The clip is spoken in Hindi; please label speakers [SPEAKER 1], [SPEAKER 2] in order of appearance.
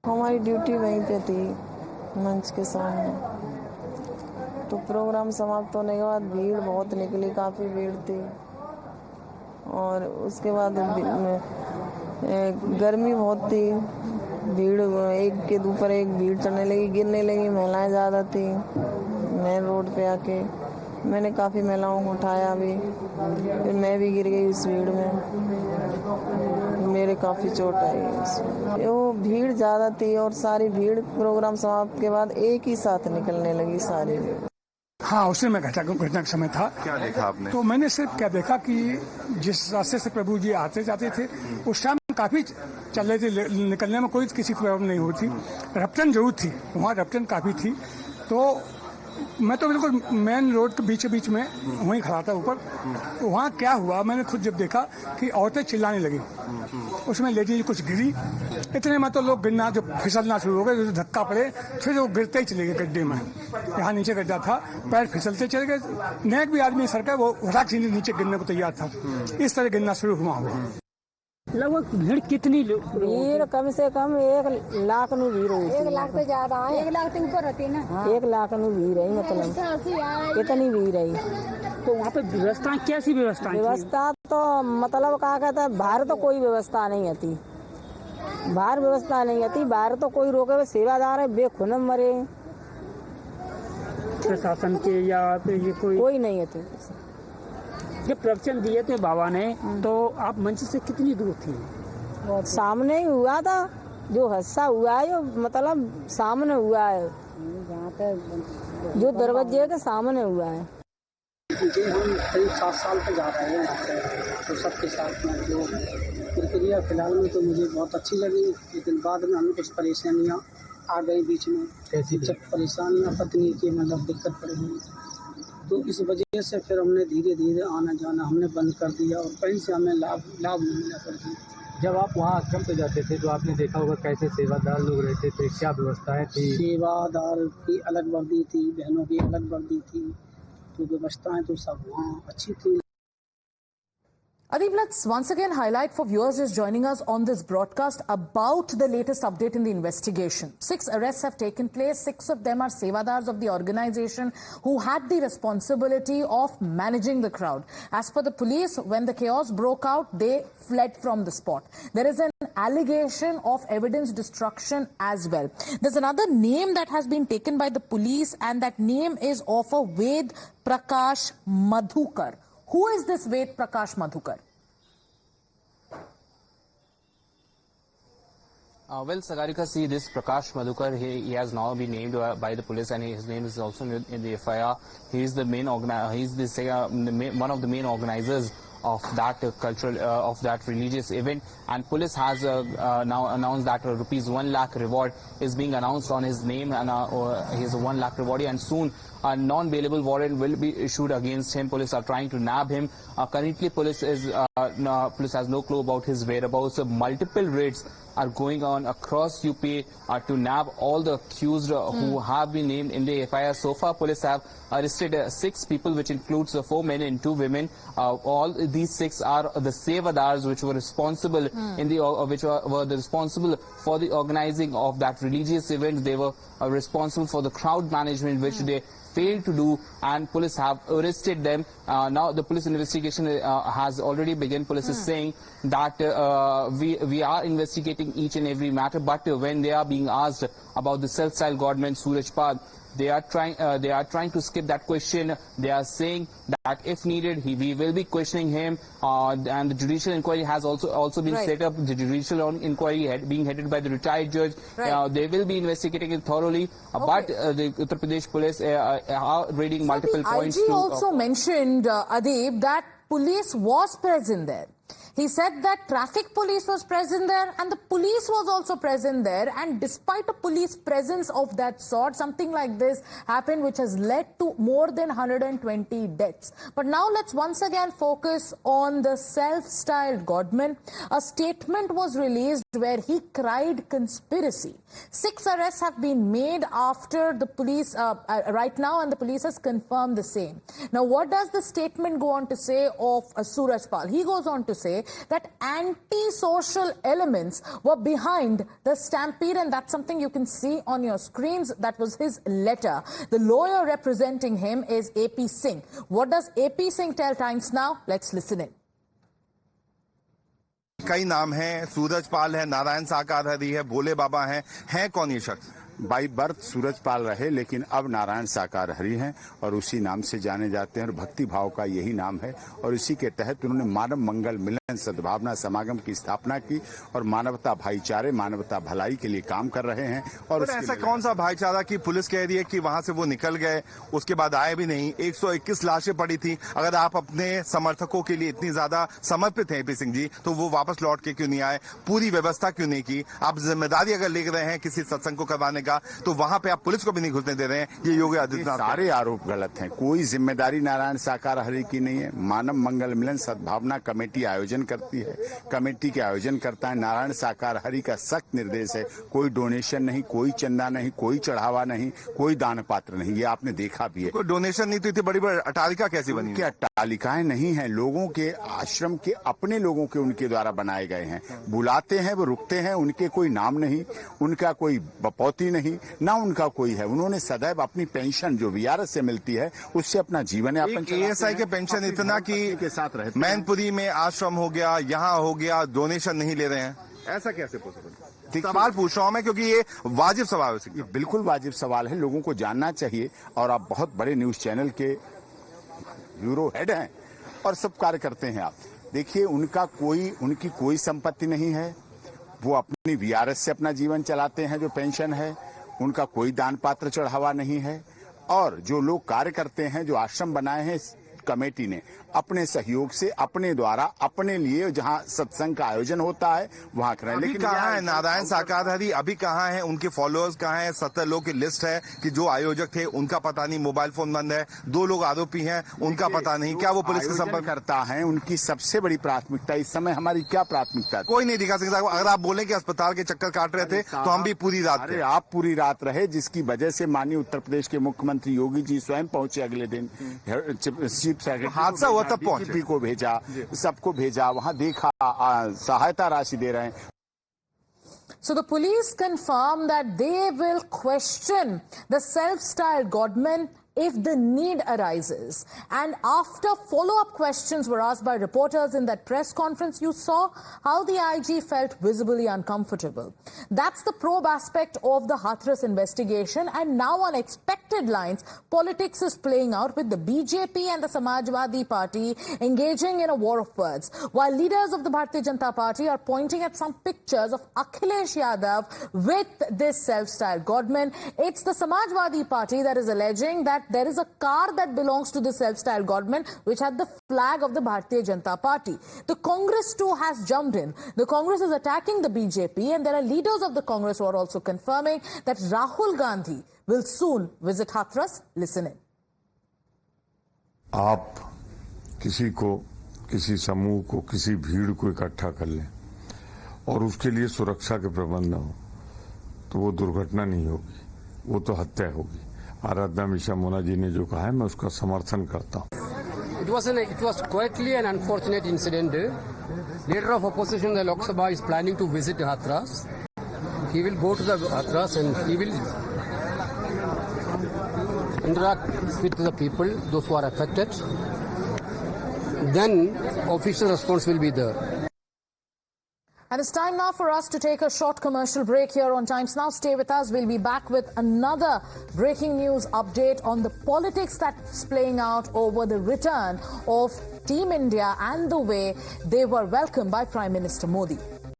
[SPEAKER 1] हमारी ड्यूटी वहीं पे थी, मंच के सामने। तो प्रोग्राम समाप्त होने के बाद भीड़ बहुत निकली, काफ़ी भीड़ थी। और उसके बाद गर्मी बहुत थी, भीड़ एक के ऊपर एक भीड़ चढ़ने लगी, गिरने लगी, महिलाएं ज़्यादा थी। मेन रोड पे आके मैंने काफ़ी महिलाओं को उठाया भी, फिर मैं भी गिर गई उस भीड़ में, मेरे काफ़ी चोट आई उसमें। वो भीड़ ज़्यादा थी और सारी भीड़ प्रोग्राम समाप्त के बाद एक ही साथ निकलने लगी सारी भीड़।
[SPEAKER 2] हाँ, उसी में घटना का समय था।
[SPEAKER 3] क्या देखा आपने?
[SPEAKER 2] तो मैंने सिर्फ क्या देखा कि जिस रास्ते से प्रभु जी आते जाते थे उस टाइम काफी चल रहे थे, निकलने में कोई किसी को प्रॉब्लम नहीं होती। रफ्तन जरूर थी, वहाँ रफ्तन काफी थी। तो मैं तो बिल्कुल मेन रोड के बीच में वहीं खड़ा था ऊपर। तो वहाँ क्या हुआ, मैंने खुद जब देखा कि औरतें चिल्लाने लगी, उसमें लेडीज कुछ गिरी, इतने में तो लोग गिरना जो फिसलना शुरू हो गए, धक्का पड़े, फिर वो गिरते ही चले गए गड्ढे में। यहाँ नीचे गड्ढा था, पैर फिसलते चले गए, नेक भी आदमी सड़का वो हटाक से नीचे गिरने को तैयार था। इस तरह गिरना शुरू हुआ।
[SPEAKER 4] लगभग भीड़ कितनी?
[SPEAKER 1] भीड़ कम से कम 1 लाख में भीड़ हुई।
[SPEAKER 5] 1 लाख से ज्यादा है, 1 लाख से ऊपर होती है ना।
[SPEAKER 1] हाँ। 1 लाख में भीड़ है, मतलब कितनी भीड़ है।
[SPEAKER 4] तो वहाँ पे व्यवस्था कैसी व्यवस्था?
[SPEAKER 1] व्यवस्था तो मतलब क्या कहता है, बाहर तो कोई व्यवस्था नहीं आती, बाहर व्यवस्था नहीं आती, बाहर तो कोई रोके हुए सेवादार है, बेखुन मरे।
[SPEAKER 4] प्रशासन के या ये कोई
[SPEAKER 1] नहीं आती।
[SPEAKER 4] जब प्रवचन दिए थे बाबा ने तो आप मंच से कितनी दूर थी?
[SPEAKER 1] सामने ही हुआ था, जो हादसा हुआ है जो मतलब सामने हुआ है, जहाँ पे जो दरवाजे के सामने हुआ है।
[SPEAKER 6] जी, हम करीब 7 साल से जा रहे हैं यहाँ पे, तो सबके साथ में जो प्रक्रिया फिलहाल में तो मुझे बहुत अच्छी लगी, लेकिन बाद में हमें कुछ परेशानियाँ आ गई बीच में। जब परेशानियाँ पत्नी की मतलब दिक्कत पड़ गई, तो इस वजह से फिर हमने धीरे धीरे आना जाना हमने बंद कर दिया और कहीं से हमें लाभ नहीं मिला करती।
[SPEAKER 7] जब आप वहाँ आश्रम पे जाते थे तो आपने देखा होगा कैसे सेवादार लोग रहते थे, क्या व्यवस्थाएं थी?
[SPEAKER 6] सेवादार की अलग वर्दी थी, बहनों की अलग वर्दी थी, तो व्यवस्थाएं तो सब वहाँ अच्छी थी।
[SPEAKER 8] Adib, let's once again highlight for viewers just joining us on this broadcast about the latest update in the investigation. 6 arrests have taken place. 6 of them are sevadars of the organization who had the responsibility of managing the crowd. As per the police, when the chaos broke out, they fled from the spot. There is an allegation of evidence destruction as well. There's another name that has been taken by the police, and that name is of a Ved Prakash Madhukar. Who is this Ved Prakash Madhukar?
[SPEAKER 9] Well, Sagarika, see, this Prakash Madhukar, he has now been named by the police, and his name is also in the FIR. He is the main one of the main organizers of that of that religious event, and police has now announced that rupees 1 lakh reward is being announced on his name, and he has a 1 lakh reward, and soon a non-bailable warrant will be issued against him. Police are trying to nab him. Currently, police has no clue about his whereabouts. So multiple raids are going on across UP to nab all the accused who have been named in the FIR. So far, police have arrested 6 people, which includes 4 men and 2 women. All these 6 are the sevadars, which were responsible in the were responsible for the organizing of that religious event. They were responsible for the crowd management, which they failed to do, and police have arrested them. Now the police investigation has already begun. Police is saying that we are investigating each and every matter, but when they are being asked about the self-styled godman Surajpal, they are trying to skip that question. They are saying that if needed, we will be questioning him, and the judicial inquiry has also been set up. The judicial inquiry being headed by the retired judge. They will be investigating it thoroughly. But the Uttar Pradesh police are raiding multiple points.
[SPEAKER 8] IG also mentioned, Adib, that police was present there. He said that traffic police was present there and the police was also present there, and despite a police presence of that sort, something like this happened, which has led to more than 120 deaths. But now let's once again focus on the self-styled godman. A statement was released where he cried conspiracy. 6 arrests have been made after the police right now, and the police has confirmed the same. Now, what does the statement go on to say of Surajpal? He goes on to say that anti-social elements were behind the stampede, and that's something you can see on your screens. That was his letter. The lawyer representing him is AP Singh. What does AP Singh tell Times Now? Let's listen in.
[SPEAKER 3] कई नाम हैं, सूरजपाल है, नारायण साकार हरी है, भोले बाबा हैं कौन ये शख्स?
[SPEAKER 10] बाई बर्थ सूरजपाल रहे, लेकिन अब नारायण साकार हरि हैं और उसी नाम से जाने जाते हैं और भक्ति भाव का यही नाम है। और इसी के तहत उन्होंने मानव मंगल मिलन सद्भावना समागम की स्थापना की और मानवता भाईचारे, मानवता भलाई के लिए काम कर रहे हैं। और
[SPEAKER 3] ऐसा कौन सा भाईचारा कि पुलिस कह रही है कि वहां से वो निकल गए, उसके बाद आए भी नहीं। 121 लाशें पड़ी थी। अगर आप अपने समर्थकों के लिए इतनी ज्यादा समर्पित हैं एपी सिंह जी, तो वो वापस लौट के क्यों नहीं आए? पूरी व्यवस्था क्यों नहीं की? आप जिम्मेदारी अगर ले रहे हैं किसी सत्संग को करवाने, तो वहां पे आप पुलिस को भी नहीं घुसने दे रहे हैं। ये योगी आदित्यनाथ
[SPEAKER 10] सारे आरोप गलत हैं। कोई जिम्मेदारी नारायण साकार हरि की नहीं है। मानव मंगल मिलन सद्भावना कमेटी आयोजन करती है, कमेटी के आयोजन करता है। नारायण साकार हरि का सख्त निर्देश है, कोई डोनेशन नहीं, कोई चंदा नहीं, कोई चढ़ावा नहीं, कोई दान पात्र नहीं। ये आपने देखा भी है।
[SPEAKER 3] कोई डोनेशन नहीं तो इतनी बड़ी बड़ी अटालिका कैसी बनी?
[SPEAKER 10] क्या अटालिकाएं नहीं है, लोगों के आश्रम के अपने लोगों के उनके द्वारा बनाए गए हैं। बुलाते हैं, वो रुकते हैं, उनके कोई नाम नहीं, उनका कोई बपौती नहीं, ना उनका कोई है। उन्होंने सदैव अपनी पेंशन जो वीआरएस से मिलती है उससे अपना जीवन यापन।
[SPEAKER 3] एएसआई के पेंशन इतना कि
[SPEAKER 10] के साथ रहते,
[SPEAKER 3] मैनपुरी में आश्रम हो गया, यहाँ हो गया, डोनेशन नहीं ले रहे हैं, ऐसा कैसे पॉसिबल? सवाल पूछ रहा हूं मैं क्योंकि ये वाजिब सवाल है।
[SPEAKER 10] ये बिल्कुल वाजिब सवाल है, लोगों को जानना चाहिए। और आप बहुत बड़े न्यूज चैनल के ब्यूरो हेड हैं और सब कार्य करते हैं। आप देखिए, उनकी कोई संपत्ति नहीं है। वो अपनी वीआरएस से अपना जीवन चलाते हैं, जो पेंशन है। उनका कोई दान पात्र चढ़ावा नहीं है। और जो लोग कार्य करते हैं, जो आश्रम बनाए हैं कमेटी ने अपने सहयोग से, अपने द्वारा, अपने लिए जहां सत्संग का आयोजन होता है वहां करें।
[SPEAKER 3] लेकिन कहाँ है नारायण साकार हरि? अभी कहाँ है? उनके फॉलोअर्स कहाँ है? 70 लोग की लिस्ट है कि जो आयोजक थे उनका पता नहीं, मोबाइल फोन बंद है। 2 लोग आरोपी हैं, उनका पता नहीं। क्या वो पुलिस के संपर्क
[SPEAKER 10] करता है? उनकी सबसे बड़ी प्राथमिकता इस समय हमारी क्या प्राथमिकता?
[SPEAKER 3] कोई नहीं दिखा सकता। अगर आप बोले कि अस्पताल के चक्कर काट रहे थे तो हम भी पूरी रात थे।
[SPEAKER 10] आप पूरी रात रहे, जिसकी वजह से माननीय उत्तर प्रदेश के मुख्यमंत्री योगी जी स्वयं पहुंचे अगले दिन। चीफ सेक्रेटरी
[SPEAKER 3] हादसा हुआ तब पहुंचे,
[SPEAKER 10] को भेजा, सबको भेजा, वहां देखा, सहायता राशि दे रहे हैं।
[SPEAKER 8] So the police confirm that they will question the self-styled godmen if the need arises. And after follow-up questions were asked by reporters in that press conference, you saw how the IG felt visibly uncomfortable. That's the probe aspect of the Hathras investigation. And now on expected lines, politics is playing out with the BJP and the Samajwadi Party engaging in a war of words. While leaders of the Bharatiya Janata Party are pointing at some pictures of Akhilesh Yadav with this self-styled godman, it's the Samajwadi Party that is alleging that there is a car that belongs to the self-styled godman which had the flag of the Bharatiya Janata Party. The Congress too has jumped in. The Congress is attacking the BJP, and there are leaders of the Congress who are also confirming that Rahul Gandhi will soon visit Hathras. Listen in.
[SPEAKER 11] आप किसी को, किसी समूह को, किसी भीड़ को इकट्ठा कर लें और उसके लिए सुरक्षा के प्रबंध न हो तो वो दुर्घटना नहीं होगी, वो तो हत्या होगी। आराधना मिश्रा मोना जी ने जो कहा है, मैं उसका समर्थन करता हूँ।
[SPEAKER 12] It was quietly an unfortunate incident. Leader of opposition in the Lok Sabha is planning to visit Hathras. He will go to the Hathras and he will interact with the people, those who are affected. Then official response will be there.
[SPEAKER 8] And it's time now for us to take a short commercial break here on Times Now. Stay with us. We'll be back with another breaking news update on the politics that's playing out over the return of Team India and the way they were welcomed by Prime Minister Modi.